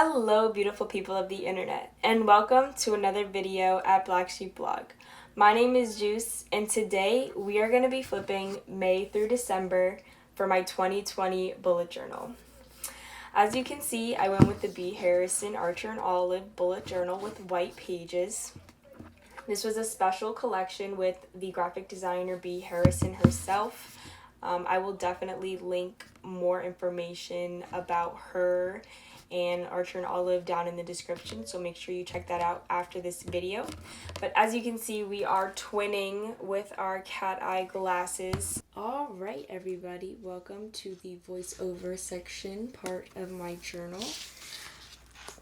Hello, beautiful people of the internet, and welcome to another video at Blacksheep.blog. My name is Juice, and today we are going to be flipping May through December for my 2020 bullet journal. As you can see, I went with the B. Harrison Archer and Olive bullet journal with white pages. This was a special collection with the graphic designer B. Harrison herself. I will definitely link more information about her and Archer and Olive down in the description, so make sure you check that out after this video. But as you can see, we are twinning with our cat eye glasses. Alright everybody, welcome to the voiceover section part of my journal.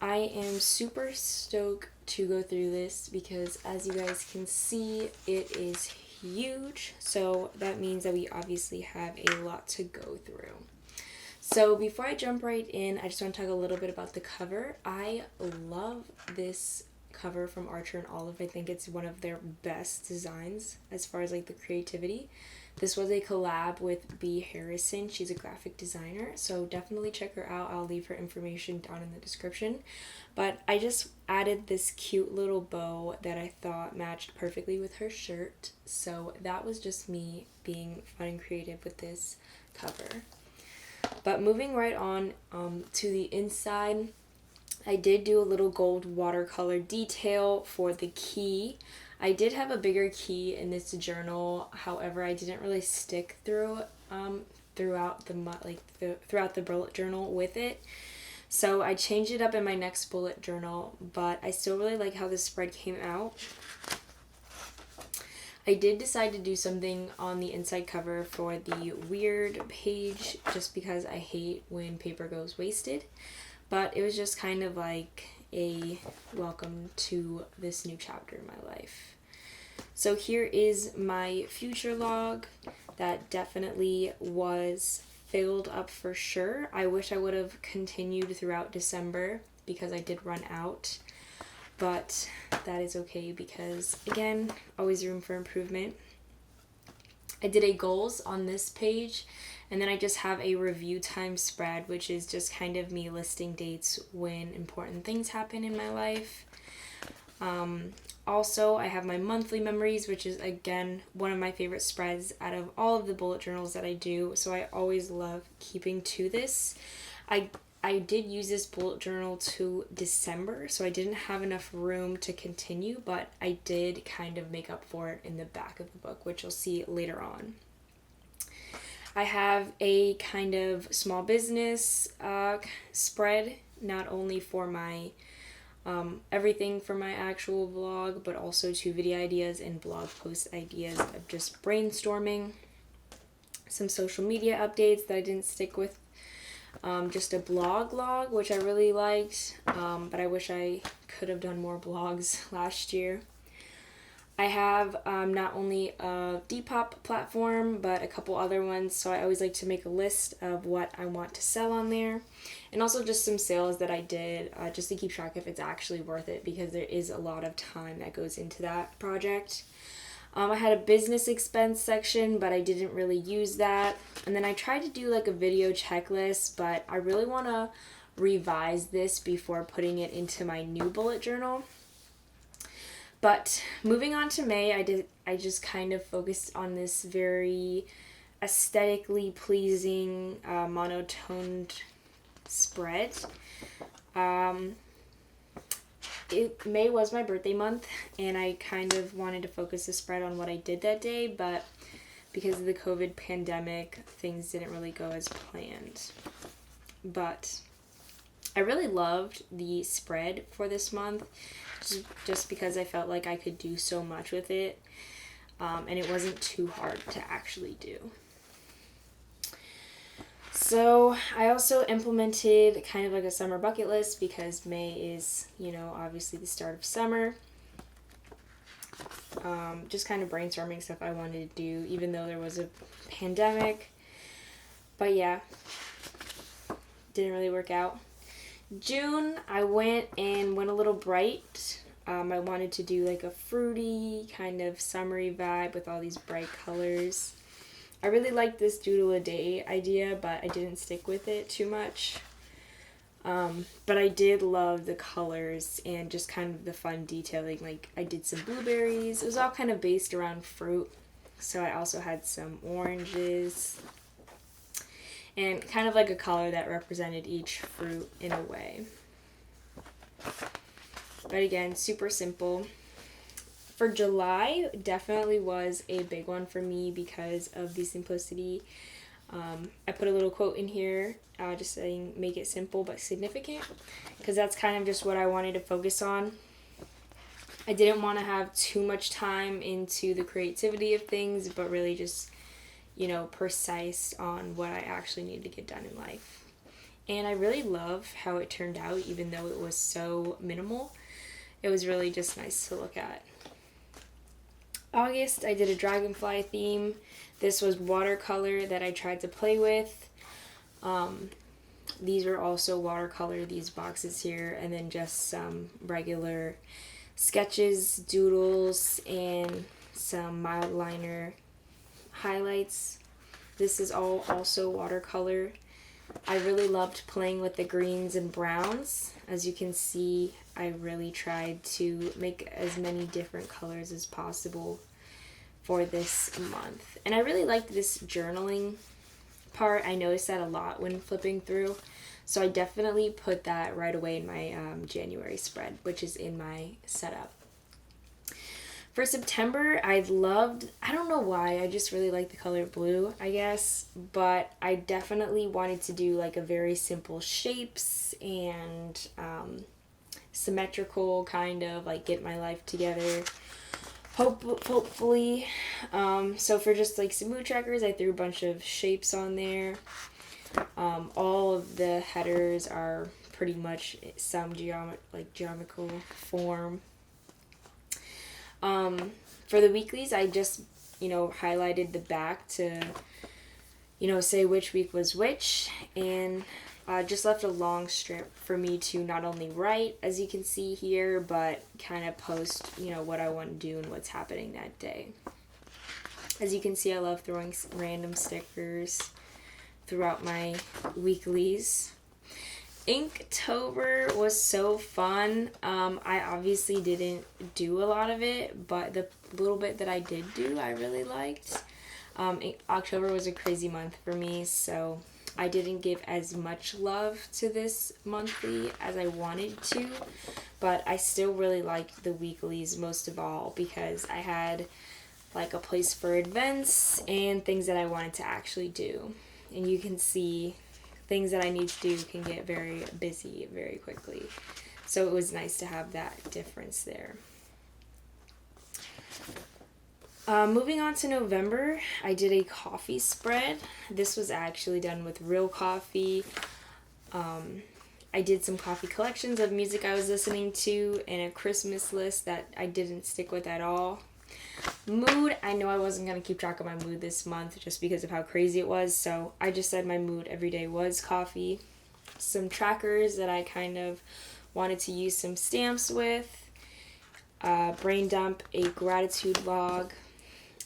I am super stoked to go through this because, as you guys can see, it is huge, so that means that we obviously have a lot to go through. So before I jump right in, I just want to talk a little bit about the cover. I love this cover from Archer and Olive. I think it's one of their best designs as far as like the creativity. This was a collab with B. Harrison. She's a graphic designer, so definitely check her out. I'll leave her information down in the description. But I just added this cute little bow that I thought matched perfectly with her shirt. So that was just me being fun and creative with this cover. But moving right on to the inside, I did do a little gold watercolor detail for the key. I did have a bigger key in this journal, however, I didn't really stick through throughout the bullet journal with it. So I changed it up in my next bullet journal, but I still really like how this spread came out. I did decide to do something on the inside cover for the weird page just because I hate when paper goes wasted. But it was just kind of like a welcome to this new chapter in my life. So here is my future log that definitely was filled up for sure. I wish I would have continued throughout December because I did run out. But that is okay because, again, always room for improvement. I did a goals on this page, and then I just have a review time spread, which is just kind of me listing dates when important things happen in my life. Also, I have my monthly memories, which is, again, one of my favorite spreads out of all of the bullet journals that I do, so I always love keeping to this. I did use this bullet journal to December, so I didn't have enough room to continue, but I did kind of make up for it in the back of the book, which you'll see later on. I have a kind of small business spread, not only for my everything for my actual vlog, but also to video ideas and blog post ideas of just brainstorming. Some social media updates that I didn't stick with. Just a blog log, which I really liked, but I wish I could have done more blogs last year. I have not only a Depop platform, but a couple other ones, so I always like to make a list of what I want to sell on there, and also just some sales that I did, just to keep track if it's actually worth it, because there is a lot of time that goes into that project. I had a business expense section, but I didn't really use that. And then I tried to do like a video checklist, but I really want to revise this before putting it into my new bullet journal. But moving on to May, I just kind of focused on this very aesthetically pleasing monotoned spread. May was my birthday month, and I kind of wanted to focus the spread on what I did that day, but because of the COVID pandemic, things didn't really go as planned. But I really loved the spread for this month, just because I felt like I could do so much with it, and it wasn't too hard to actually do. So I also implemented kind of like a summer bucket list because May is, obviously the start of summer. Just kind of brainstorming stuff I wanted to do, even though there was a pandemic. But yeah, didn't really work out. June, I went a little bright. I wanted to do like a fruity kind of summery vibe with all these bright colors. I really liked this doodle a day idea, but I didn't stick with it too much. But I did love the colors and just kind of the fun detailing. Like I did some blueberries. It was all kind of based around fruit. So I also had some oranges and kind of like a color that represented each fruit in a way. But again, super simple. For July, definitely was a big one for me because of the simplicity. I put a little quote in here just saying make it simple but significant, because that's kind of just what I wanted to focus on. I didn't want to have too much time into the creativity of things, but really just, precise on what I actually need to get done in life. And I really love how it turned out, even though it was so minimal. It was really just nice to look at. August, I did a dragonfly theme. This was watercolor that I tried to play with. These are also watercolor, these boxes here, and then just some regular sketches, doodles, and some mild liner highlights. This is all also watercolor. I really loved playing with the greens and browns. As you can see, I really tried to make as many different colors as possible for this month. And I really liked this journaling part. I noticed that a lot when flipping through. So I definitely put that right away in my January spread, which is in my setup. For September, I don't know why, I just really like the color blue, I guess, but I definitely wanted to do like a very simple shapes and symmetrical kind of like get my life together. Hopefully. So for just like some mood trackers, I threw a bunch of shapes on there. All of the headers are pretty much some geometrical form. For the weeklies, I just, highlighted the back to, say which week was which, and just left a long strip for me to not only write, as you can see here, but kind of post, what I want to do and what's happening that day. As you can see, I love throwing random stickers throughout my weeklies. Inktober was so fun. I obviously didn't do a lot of it, but the little bit that I did do, I really liked. October was a crazy month for me, so I didn't give as much love to this monthly as I wanted to, but I still really liked the weeklies most of all because I had like a place for events and things that I wanted to actually do. And you can see things that I need to do can get very busy very quickly. So it was nice to have that difference there. Moving on to November, I did a coffee spread. This was actually done with real coffee. I did some coffee collections of music I was listening to and a Christmas list that I didn't stick with at all. Mood, I know I wasn't going to keep track of my mood this month just because of how crazy it was, so I just said my mood every day was coffee. Some trackers that I kind of wanted to use some stamps with. Brain dump, a gratitude log,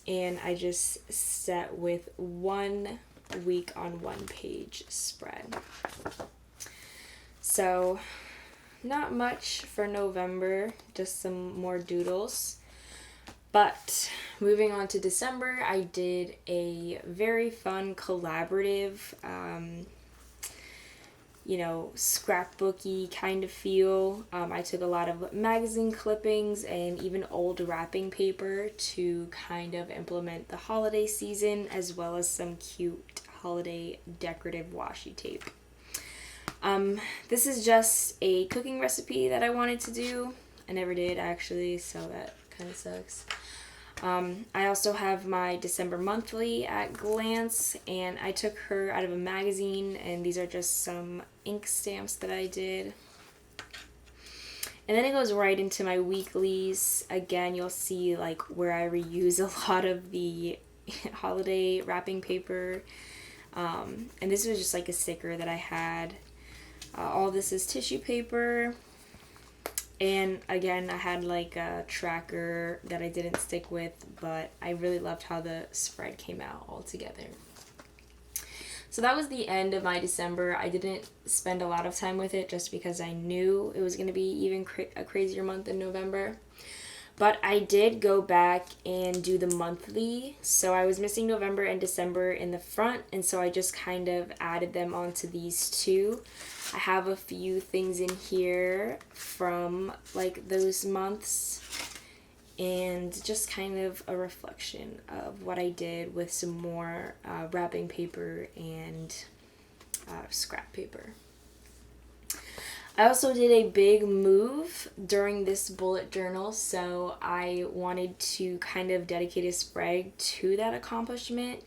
and I just set with 1 week on 1 page spread. So not much for November, just some more doodles. But moving on to December, I did a very fun collaborative, scrapbooky kind of feel. I took a lot of magazine clippings and even old wrapping paper to kind of implement the holiday season, as well as some cute holiday decorative washi tape. This is just a cooking recipe that I wanted to do. I never did actually, so that kind of sucks. I also have my December monthly at glance, and I took her out of a magazine, and these are just some ink stamps that I did. And then it goes right into my weeklies. Again, you'll see like where I reuse a lot of the holiday wrapping paper, and this was just like a sticker that I had. All this is tissue paper. And again, I had like a tracker that I didn't stick with, but I really loved how the spread came out all together. So that was the end of my December. I didn't spend a lot of time with it just because I knew it was going to be even a crazier month in November. But I did go back and do the monthly. So I was missing November and December in the front, and so I just kind of added them onto these two. I have a few things in here from like those months, and just kind of a reflection of what I did with some more wrapping paper and scrap paper. I also did a big move during this bullet journal, so I wanted to kind of dedicate a spread to that accomplishment,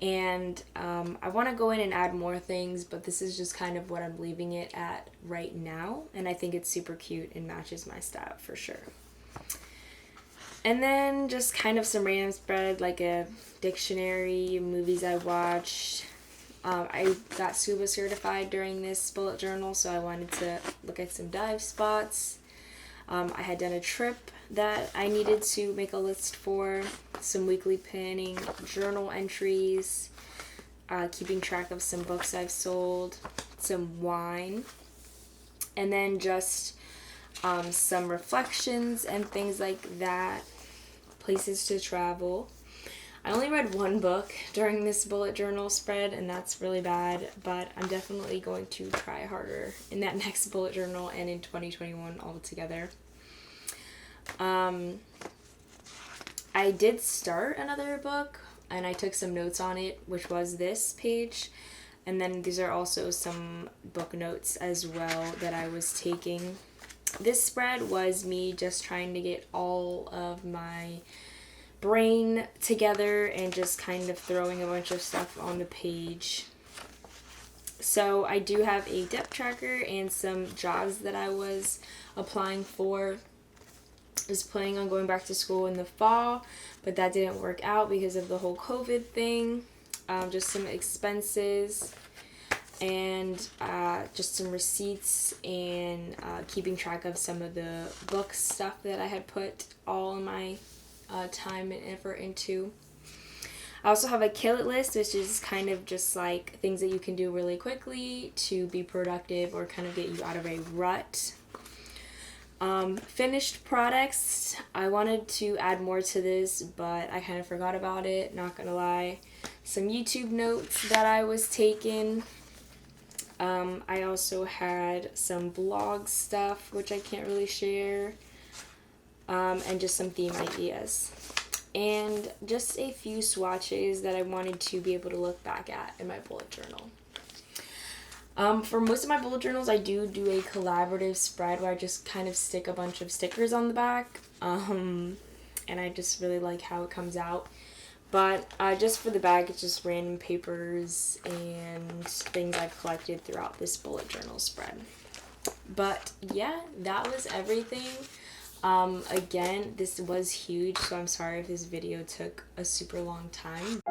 and I want to go in and add more things, but this is just kind of what I'm leaving it at right now, and I think it's super cute and matches my style for sure. And then just kind of some random spread, like a dictionary, movies I watched. I got scuba certified during this bullet journal, so I wanted to look at some dive spots. I had done a trip that I needed to make a list for, some weekly planning, journal entries, keeping track of some books I've sold, some wine, and then just some reflections and things like that, places to travel. I only read one book during this bullet journal spread, and that's really bad, but I'm definitely going to try harder in that next bullet journal and in 2021 altogether. I did start another book, and I took some notes on it, which was this page, and then these are also some book notes as well that I was taking. This spread was me just trying to get all of my brain together and just kind of throwing a bunch of stuff on the page. So I do have a depth tracker and some jobs that I was applying for. I was planning on going back to school in the fall, but that didn't work out because of the whole COVID thing. Just some expenses and just some receipts and keeping track of some of the book stuff that I had put all in my time and effort into. I also have a kill it list, which is kind of just like things that you can do really quickly to be productive or kind of get you out of a rut. Finished products. I wanted to add more to this, but I kind of forgot about it, not gonna lie. Some YouTube notes that I was taking. I also had some blog stuff, which I can't really share. And just some theme ideas. And just a few swatches that I wanted to be able to look back at in my bullet journal. For most of my bullet journals, I do a collaborative spread where I just kind of stick a bunch of stickers on the back. And I just really like how it comes out. But just for the back, it's just random papers and things I've collected throughout this bullet journal spread. But yeah, that was everything. Again, this was huge, so I'm sorry if this video took a super long time,